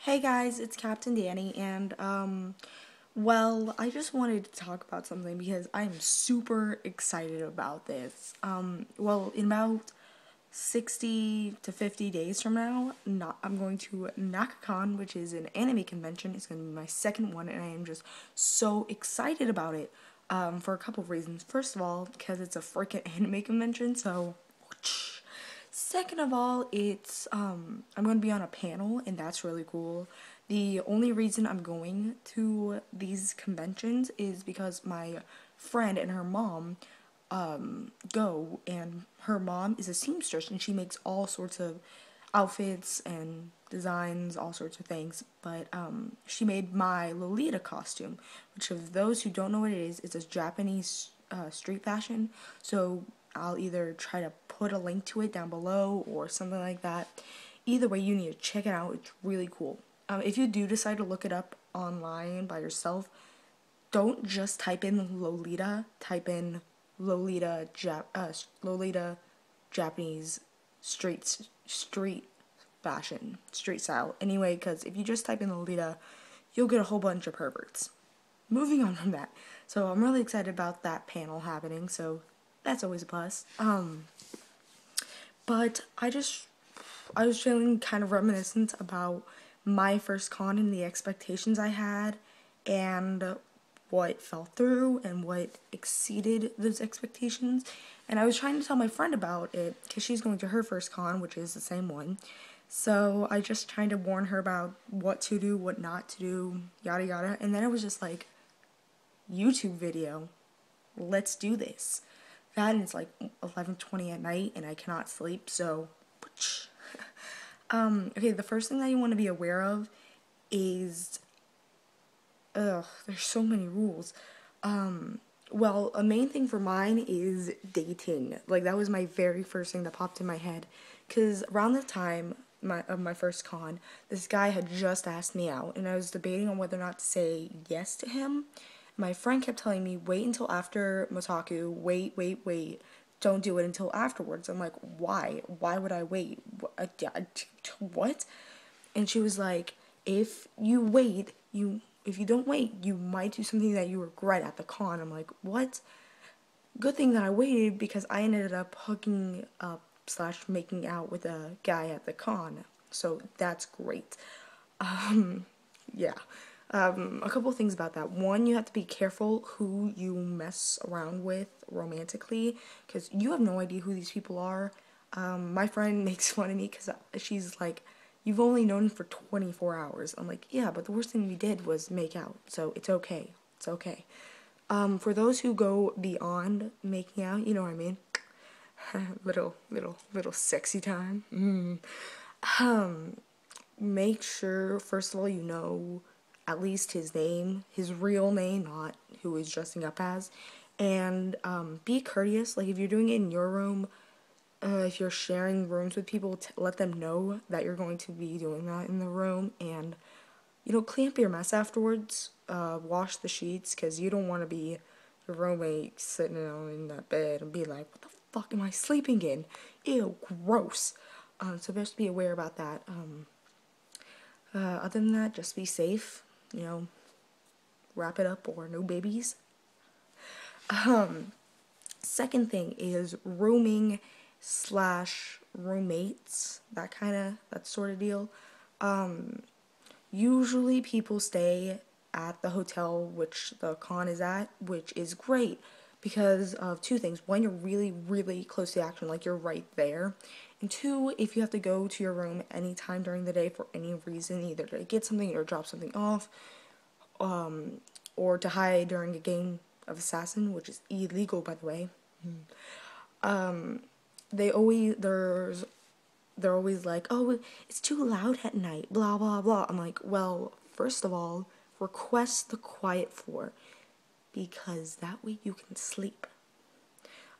Hey guys, it's Captain Danny, and I just wanted to talk about something because I am super excited about this. In about 60 to 50 days from now, I'm going to NakaCon, which is an anime convention. It's going to be my second one, and I am just so excited about it for a couple of reasons. First of all, because it's a freaking anime convention, so second of all, it's I'm going to be on a panel and that's really cool. The only reason I'm going to these conventions is because my friend and her mom go, and her mom is a seamstress and she makes all sorts of outfits and designs, all sorts of things. But she made my Lolita costume, which, of those who don't know what it is, it's a Japanese street fashion. So I'll either try to put a link to it down below or something like that. Either way, you need to check it out. It's really cool. If you do decide to look it up online by yourself, don't just type in Lolita. Type in Lolita Japanese street fashion, street style. Anyway, because if you just type in Lolita, you'll get a whole bunch of perverts. Moving on from that. So I'm really excited about that panel happening. So that's always a plus. But I was feeling kind of reminiscent about my first con and the expectations I had, and what fell through and what exceeded those expectations. And I was trying to tell my friend about it because she's going to her first con, which is the same one. So I just tried to warn her about what to do, what not to do, yada yada. And then it was just like, YouTube video, let's do this. That, and it's like 11:20 at night and I cannot sleep, so okay, the first thing that you want to be aware of is there's so many rules. A main thing for mine is dating. Like, that was my very first thing that popped in my head, because around the time of my first con, this guy had just asked me out, and I was debating on whether or not to say yes to him. My friend kept telling me, wait until after Motaku, wait, don't do it until afterwards. I'm like, why? Why would I wait? What? And she was like, if you don't wait, you might do something that you regret at the con. I'm like, what? Good thing that I waited, because I ended up hooking up / making out with a guy at the con. So that's great. Yeah. A couple things about that. One, you have to be careful who you mess around with romantically, because you have no idea who these people are. My friend makes fun of me because she's like, you've only known him for 24 hours. I'm like, yeah, but the worst thing we did was make out, so it's okay. It's okay. For those who go beyond making out, you know what I mean? little sexy time. Make sure, first of all, you know at least his name, his real name, not who he's dressing up as. And be courteous. Like, if you're doing it in your room, if you're sharing rooms with people, let them know that you're going to be doing that in the room. And, clean up your mess afterwards. Wash the sheets, because you don't want to be your roommate sitting in that bed and be like, what the fuck am I sleeping in? Ew, gross. So just be aware about that. Other than that, just be safe. Wrap it up, or no babies. Second thing is rooming / roommates, that sort of deal. Usually people stay at the hotel which the con is at, which is great because of two things. One, you're really, really close to action, like you're right there. And two, if you have to go to your room anytime during the day for any reason, either to get something or drop something off, or to hide during a game of assassin, which is illegal, by the way. They're always like, oh, it's too loud at night, blah blah blah. I'm like, well, first of all, request the quiet floor, because that way you can sleep.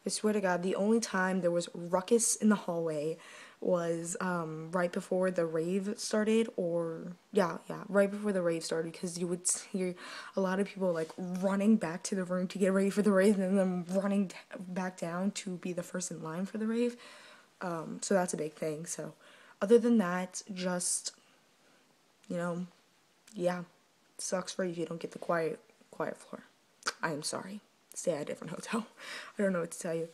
I swear to God, the only time there was ruckus in the hallway was right before the rave started, right before the rave started, because you would hear a lot of people like running back to the room to get ready for the rave, and then them running back down to be the first in line for the rave. So that's a big thing. So other than that, just you know, yeah, sucks for you if you don't get the quiet floor. I am sorry. Stay at a different hotel. I don't know what to tell you.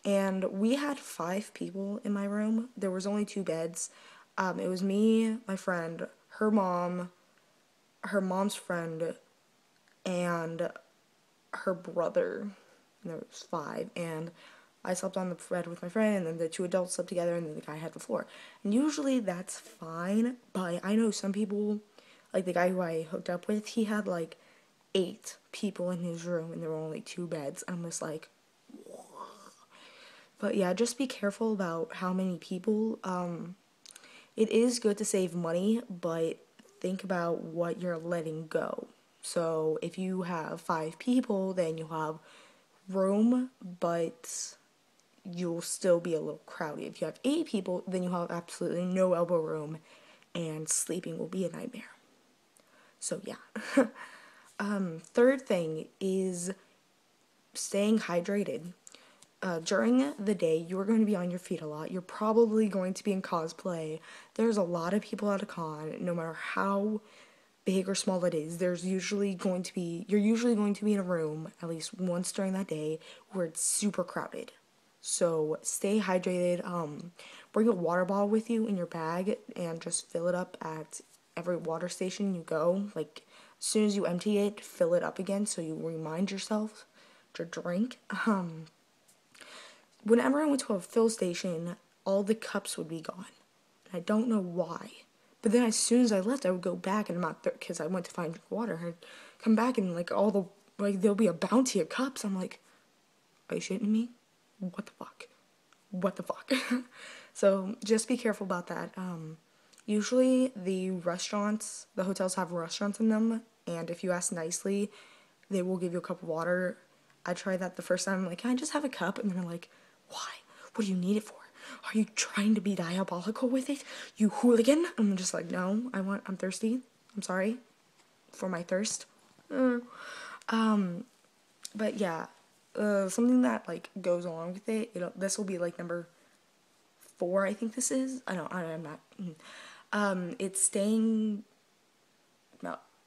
And we had 5 people in my room. There was only 2 beds. It was me, my friend, her mom, her mom's friend, and her brother. And there was 5. And I slept on the bed with my friend, and then the 2 adults slept together, and then the guy had the floor. And usually that's fine, but I know some people, like the guy who I hooked up with, he had like 8 people in his room, and there were only 2 beds. I'm just like, but yeah, just be careful about how many people. It is good to save money, but think about what you're letting go. So if you have 5 people, then you'll have room, but you'll still be a little crowded. If you have 8 people, then you'll have absolutely no elbow room, and sleeping will be a nightmare. So yeah. Third thing is staying hydrated. During the day, you're going to be on your feet a lot. You're probably going to be in cosplay. There's a lot of people at a con, no matter how big or small it is. You're usually going to be in a room at least once during that day where it's super crowded. So stay hydrated. Bring a water bottle with you in your bag and just fill it up at every water station you go. Like, as soon as you empty it, fill it up again so you remind yourself to drink. Whenever I went to a fill station, all the cups would be gone. I don't know why. But then as soon as I left, I would go back and because I went to find water. I'd come back and like there'll be a bounty of cups. I'm like, are you shitting me? What the fuck? What the fuck? So just be careful about that. Usually the hotels have restaurants in them, and if you ask nicely, they will give you a cup of water. I tried that the first time. I'm like, can I just have a cup? And they're like, why? What do you need it for? Are you trying to be diabolical with it? You hooligan? I'm just like, no, I'm thirsty. I'm sorry for my thirst. But yeah, something that like goes along with it. This will be like number 4, I think this is. I'm not. It's staying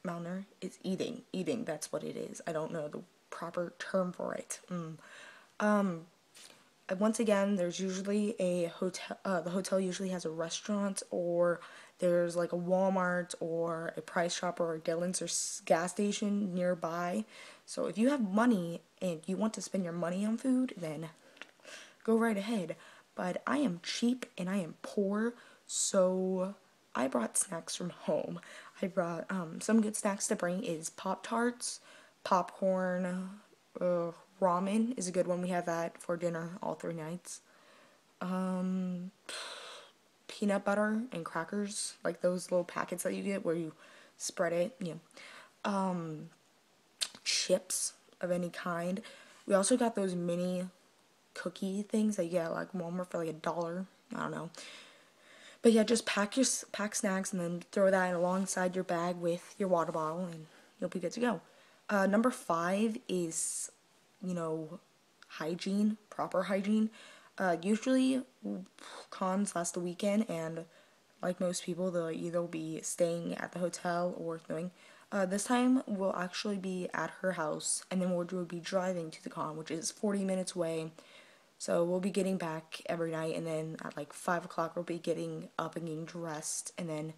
malnourished. It's eating. That's what it is. I don't know the proper term for it. Once again, there's usually a hotel. The hotel usually has a restaurant, or there's like a Walmart or a Price Chopper or a Dillon's or gas station nearby. So if you have money and you want to spend your money on food, then go right ahead. But I am cheap and I am poor, so I brought snacks from home. I brought some good snacks to bring is Pop-Tarts, popcorn, ramen is a good one. We have that for dinner all 3 nights. Peanut butter and crackers, like those little packets that you get where you spread it. Yeah. Chips of any kind. We also got those mini cookie things that you get at like Walmart for like $1. I don't know. But yeah, just pack snacks and then throw that alongside your bag with your water bottle and you'll be good to go. Number 5 is, hygiene, proper hygiene. Usually cons last the weekend, and like most people, they'll either be staying at the hotel or something. This time we'll actually be at her house, and then we'll be driving to the con, which is 40 minutes away. So we'll be getting back every night, and then at like 5 o'clock we'll be getting up and getting dressed, and then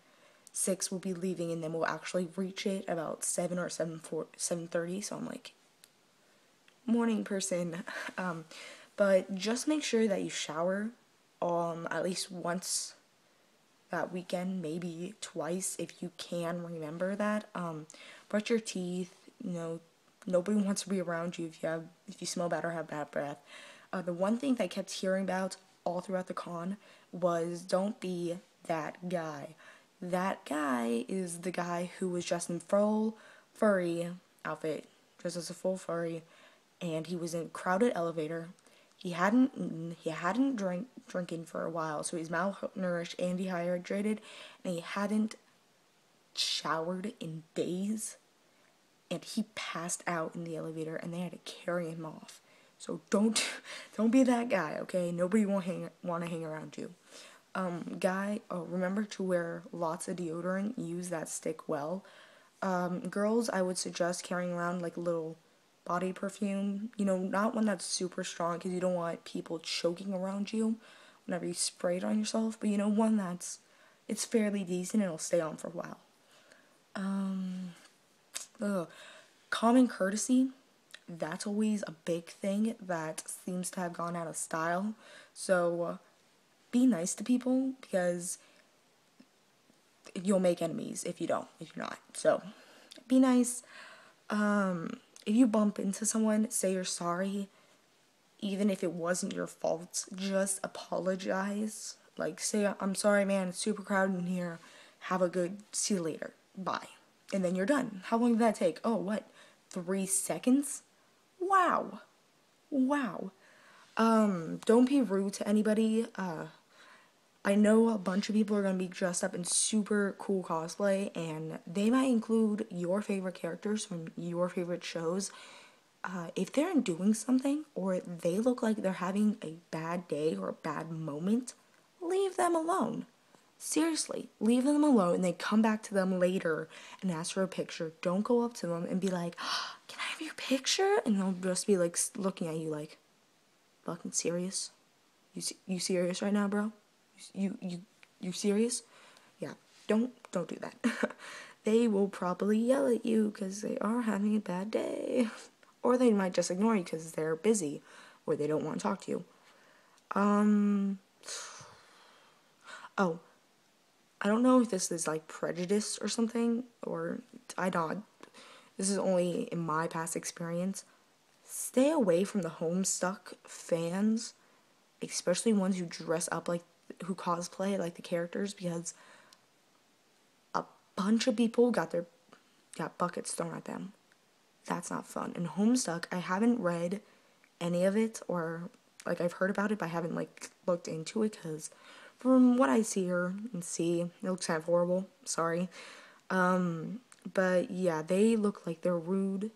6 we'll be leaving, and then we'll actually reach it about 7 or 7:30. So I'm like, morning person. But just make sure that you shower at least once that weekend, maybe twice if you can remember that. Brush your teeth. Nobody wants to be around you if you smell bad or have bad breath. The one thing that I kept hearing about all throughout the con was don't be that guy. That guy is the guy who was dressed in full furry outfit, dressed as a full furry, and he was in a crowded elevator. He hadn't eaten, he hadn't drinking for a while, so he's malnourished and dehydrated, and he hadn't showered in days, and he passed out in the elevator, and they had to carry him off. So don't be that guy, okay? Nobody want to hang around you. Remember to wear lots of deodorant, use that stick well. Girls, I would suggest carrying around like a little body perfume, not one that's super strong because you don't want people choking around you whenever you spray it on yourself, but one it's fairly decent and it'll stay on for a while. Ugh. Common courtesy, that's always a big thing that seems to have gone out of style. So, be nice to people because you'll make enemies if you're not. So, be nice. If you bump into someone, say you're sorry. Even if it wasn't your fault, just apologize. Like, say, I'm sorry, man, it's super crowded in here. Have a good, see you later. Bye. And then you're done. How long did that take? Oh, what? 3 seconds? Wow. Wow. Don't be rude to anybody. I know a bunch of people are going to be dressed up in super cool cosplay, and they might include your favorite characters from your favorite shows. If they're doing something, or they look like they're having a bad day or a bad moment, leave them alone. Seriously, leave them alone and then come back to them later and ask for a picture. Don't go up to them and be like, can I have your picture? And they'll just be like looking at you like, fucking serious? You serious right now, bro? You serious? Yeah, don't do that. They will probably yell at you because they are having a bad day. Or they might just ignore you because they're busy or they don't want to talk to you. Oh, I don't know if this is like prejudice or something, or I don't. This is only in my past experience. Stay away from the Homestuck fans, especially ones who dress up like, who cosplay like the characters, because a bunch of people got buckets thrown at them. That's not fun. And Homestuck, I haven't read any of it, or like I've heard about it, but I haven't like looked into it because from what I see it looks kind of horrible. Sorry. But yeah, they look like they're rude,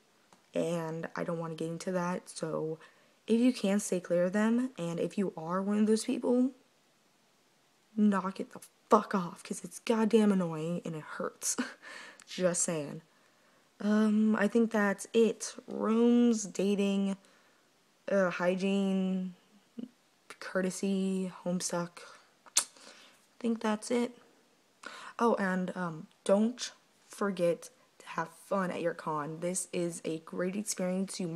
and I don't want to get into that. So if you can, stay clear of them, and if you are one of those people, knock it the fuck off because it's goddamn annoying and it hurts. Just saying. I think that's it. Rooms, dating, hygiene, courtesy, Homestuck. I think that's it. Oh, and don't forget to have fun at your con. This is a great experience. You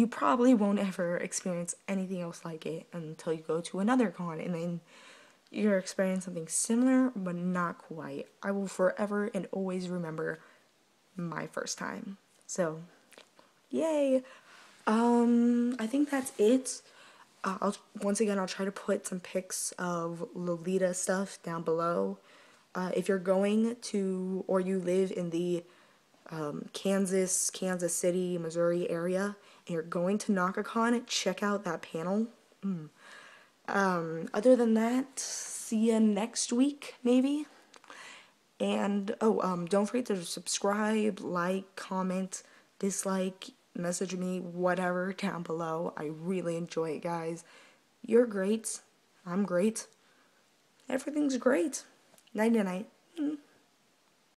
probably won't ever experience anything else like it until you go to another con, and then you're experiencing something similar, but not quite. I will forever and always remember my first time. So, yay. I think that's it. Once again, I'll try to put some pics of Lolita stuff down below. If you're going to, or you live in the Kansas City, Missouri area, and you're going to NakaCon, check out that panel. Other than that, see ya next week, maybe. And, don't forget to subscribe, like, comment, dislike, message me, whatever, down below. I really enjoy it, guys. You're great. I'm great. Everything's great. Night-night.